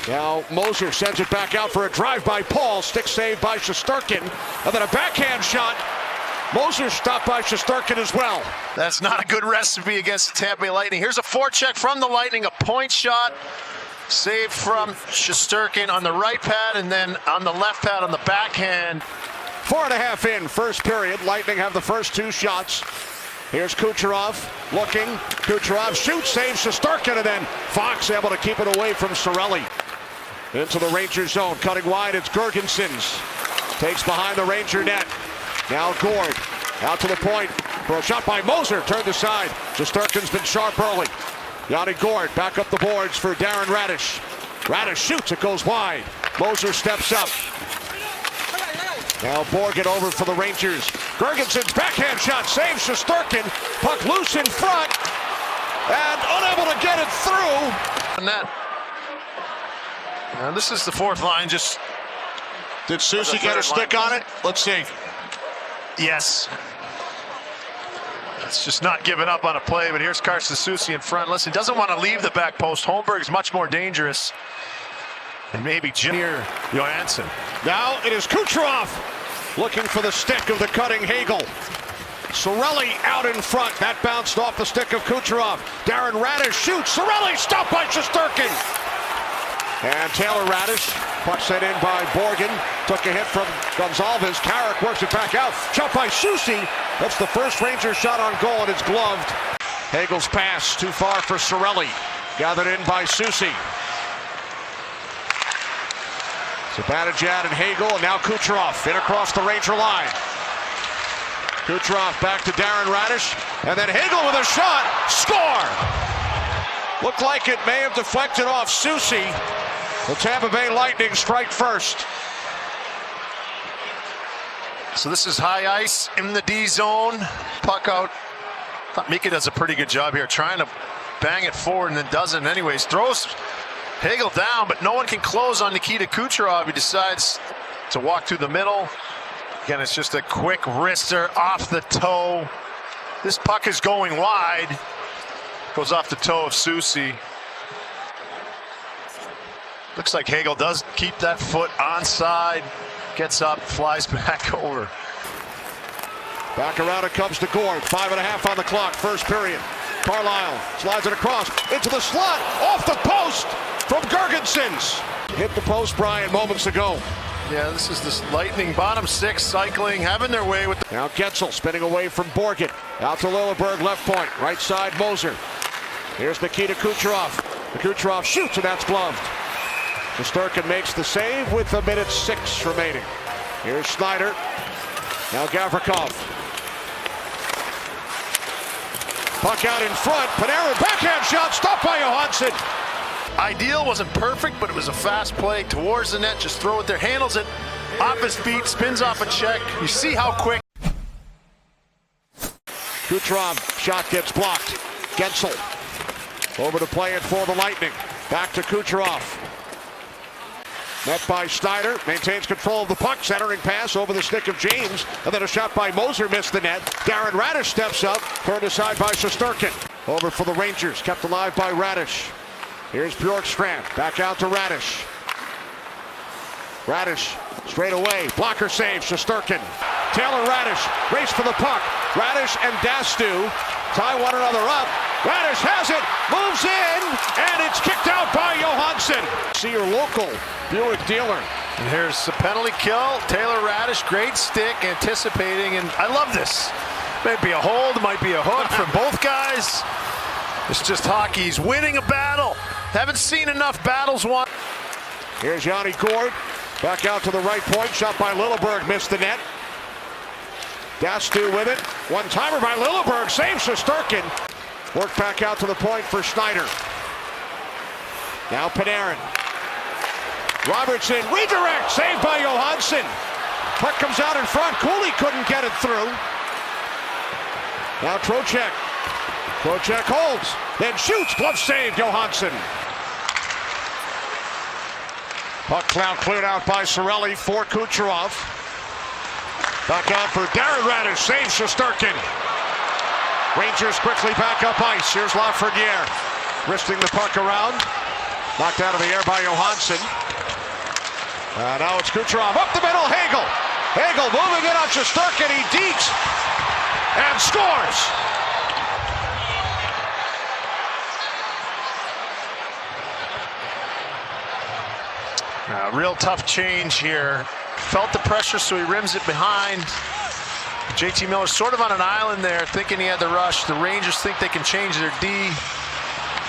Now Moser sends it back out for a drive by Paul. Stick saved by Shesterkin. And then a backhand shot. Moser stopped by Shesterkin as well. That's not a good recipe against the Tampa Bay Lightning. Here's a forecheck from the Lightning, a point shot. Saved from Shesterkin on the right pad and then on the left pad on the backhand. 4.5 in, first period. Lightning have the first two shots. Here's Kucherov looking. Kucherov shoots, saves Shesterkin, and then Fox able to keep it away from Cirelli. Into the Ranger zone, cutting wide, it's Girgensons. Takes behind the Ranger net. Now Gord, out to the point. For a shot by Moser, turned aside. Shesterkin's been sharp early. Yanni Gord back up the boards for Darren Radish. Radish shoots, it goes wide. Moser steps up. Now Borgen over for the Rangers. Girgensons backhand shot, saves Shesterkin. Puck loose in front. And unable to get it through. Net. Now this is the fourth line. Just did Soucy get a stick on it? Let's see. Yes. It's just not giving up on a play, but here's Carson Soucy in front. Listen, doesn't want to leave the back post. Holmberg is much more dangerous. And maybe Junior Johansson. Now it is Kucherov looking for the stick of the cutting Hagel. Cirelli out in front. That bounced off the stick of Kucherov. Darren Radish shoots. Cirelli stopped by Shesterkin. And Taylor Radish, puck sent in by Borgen, took a hit from Gonzalez. Carrick works it back out. Shot by Soucy. That's the first Ranger shot on goal, and it's gloved. Hagel's pass too far for Cirelli. Gathered in by Soucy. Zibanejad and Hagel, and now Kucherov in across the Ranger line. Kucherov back to Darren Radish, and then Hagel with a shot. Score! Looked like it may have deflected off Soucy. The Tampa Bay Lightning strike first. So this is high ice in the D zone. Puck out. I thought Mika does a pretty good job here, trying to bang it forward and then doesn't anyways. Throws Hagel down, but no one can close on Nikita Kucherov. He decides to walk through the middle. Again, it's just a quick wrister off the toe. This puck is going wide. Goes off the toe of Soucy. Looks like Hagel does keep that foot onside. Gets up, flies back over. Back around it comes to Gord. 5.5 on the clock, first period. Carlisle slides it across into the slot, off the post from Girgensons. Hit the post, Brian, moments ago. Yeah, this is this Lightning bottom six cycling, having their way with. Now Getzel spinning away from Borgen. Out to Lilleberg, left point, right side Moser. Here's Nikita Kucherov. The Kucherov shoots, and that's gloved. Shesterkin makes the save with 1:06 remaining. Here's Snyder. Now Gavrikov. Puck out in front. Panarin backhand shot stopped by Johansson. Ideal wasn't perfect, but it was a fast play towards the net. Just throw it there, handles it off his feet, spins off a check. You see how quick. Kucherov shot gets blocked. Getzel over to play it for the Lightning. Back to Kucherov. Met by Snyder, maintains control of the puck, centering pass over the stick of James, and then a shot by Moser missed the net. Darren Radish steps up, turned aside by Shesterkin. Over for the Rangers, kept alive by Radish. Here's Bjorkstrand, back out to Radish. Radish straight away, blocker save, Shesterkin. Taylor Radish, race for the puck. Radish and Dastu tie one another up. Radish has it, moves in, and it's kicked out by Johansson. See your local Buick dealer. And here's the penalty kill. Taylor Radish, great stick, anticipating, and I love this. Might be a hold, might be a hook from both guys. It's just hockey. He's winning a battle. Haven't seen enough battles won. Here's Yanni Gord, back out to the right point. Shot by Lilleberg, missed the net. Dastu with it. One-timer by Lilleberg, saves Shesterkin. Work back out to the point for Snyder. Now Panarin. Robertson, redirect, saved by Johansson. Puck comes out in front. Cooley couldn't get it through. Now Trocheck. Trocheck holds, then shoots. Glove saved, Johansson. Puck cloud cleared out by Cirelli for Kucherov. Back out for Darren Radish, saves Shesterkin. Rangers quickly back up ice. Here's Lafreniere, wristing the puck around. Knocked out of the air by Johansson. Now it's Kucherov up the middle. Hagel. Hagel moving it up to Shesterkin. He deeks and scores. Real tough change here. Felt the pressure, so he rims it behind. JT Miller sort of on an island there, thinking he had the rush. The Rangers think they can change their D.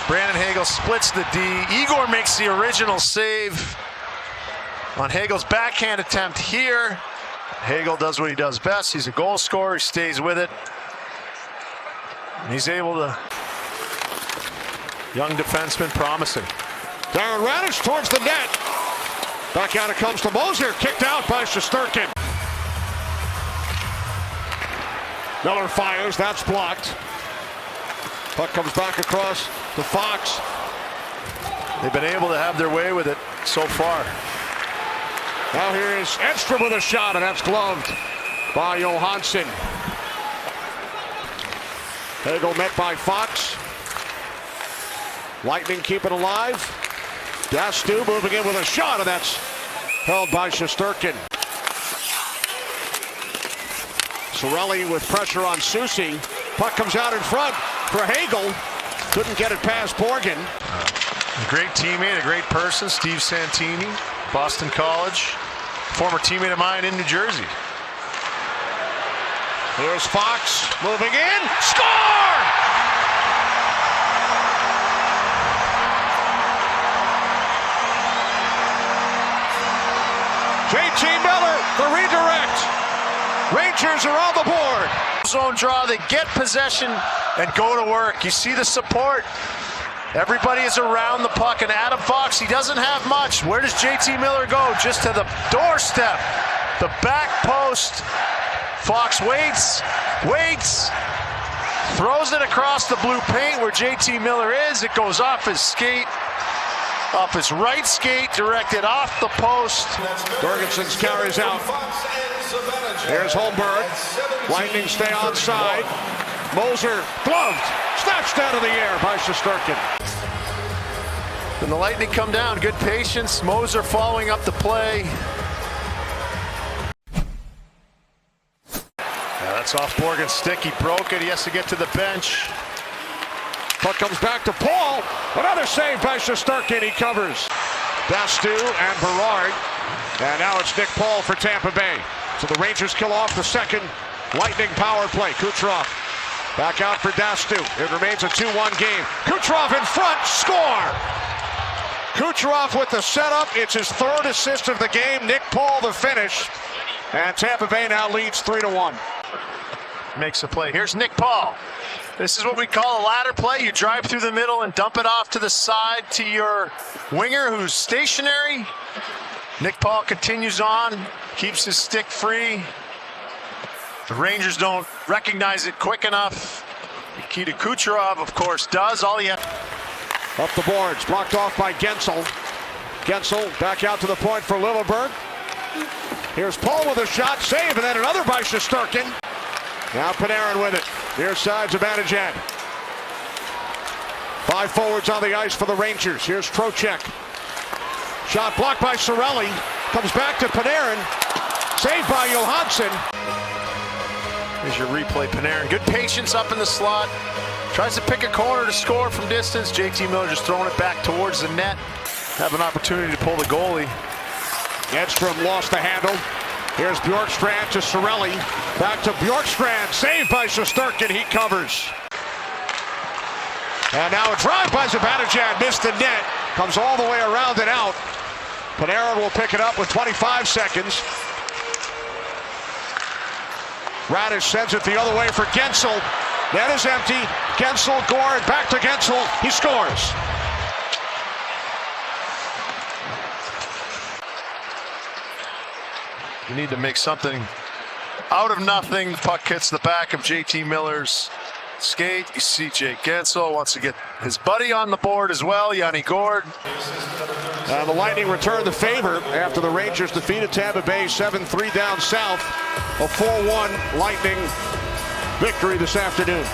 Brandon Hagel splits the D. Igor makes the original save on Hagel's backhand attempt here. Hagel does what he does best. He's a goal scorer. He stays with it. And he's able to. Young defenseman, promising. Darren Raddysh towards the net. Back out it comes to Moser. Kicked out by Shesterkin. Miller fires. That's blocked. Puck comes back across to Fox. They've been able to have their way with it so far. Now here is Edstrom with a shot, and that's gloved by Johansson. Hagel met by Fox. Lightning keep it alive. Dastu moving in with a shot, and that's held by Shesterkin. Cirelli with pressure on Soucy. Puck comes out in front for Hagel. Couldn't get it past Borgen. A great teammate, a great person, Steve Santini, Boston College, former teammate of mine in New Jersey. Here's Fox moving in. Score! JT Miller, the redirect. Rangers are on the board. Zone draw, they get possession and go to work. You see the support. Everybody is around the puck, and Adam Fox, he doesn't have much. Where does JT Miller go? Just to the doorstep, the back post. Fox waits, throws it across the blue paint where JT Miller is. It goes off his skate, off his right skate, directed off the post. Jorgensen's carries out. Here's Holmberg. Lightning stay onside. Moser gloved, snatched out of the air by Shesterkin. And the Lightning come down. Good patience. Moser following up the play. That's off Borgen's stick. He broke it. He has to get to the bench. Puck comes back to Paul. Another save by Shesterkin. He covers. Dastu and Berard. And now it's Nick Paul for Tampa Bay. So the Rangers kill off the second Lightning power play. Kucherov back out for Dastu. It remains a 2-1 game. Kucherov in front. Score! Kucherov with the setup. It's his third assist of the game. Nick Paul the finish. And Tampa Bay now leads 3-1. Makes a play. Here's Nick Paul. This is what we call a ladder play. You drive through the middle and dump it off to the side to your winger who's stationary. Nick Paul continues on, keeps his stick free. The Rangers don't recognize it quick enough. Nikita Kucherov, of course, does. All he has. Up the boards, blocked off by Gensel. Gensel back out to the point for Lilleberg. Here's Paul with a shot, save, and then another by Shesterkin. Now Panarin with it. Near sides of Zibanejad. 5 forwards on the ice for the Rangers. Here's Trocheck. Shot blocked by Cirelli. Comes back to Panarin. Saved by Johansson. Here's your replay, Panarin. Good patience up in the slot. Tries to pick a corner to score from distance. JT Miller just throwing it back towards the net. Have an opportunity to pull the goalie. Edstrom lost the handle. Here's Bjorkstrand to Cirelli. Back to Bjorkstrand. Saved by Shesterkin. He covers. And now a drive by Zibanejad. Missed the net. Comes all the way around and out. Panarin will pick it up with 25 seconds. Raddysh sends it the other way for Gensel. Net is empty. Gensel, Gord, back to Gensel. He scores. You need to make something out of nothing. The puck hits the back of JT Miller's skate. You see Jake Gensel wants to get his buddy on the board as well, Yanni Gord. The Lightning return the favor after the Rangers defeated Tampa Bay 7-3 down south. A 4-1 Lightning victory this afternoon.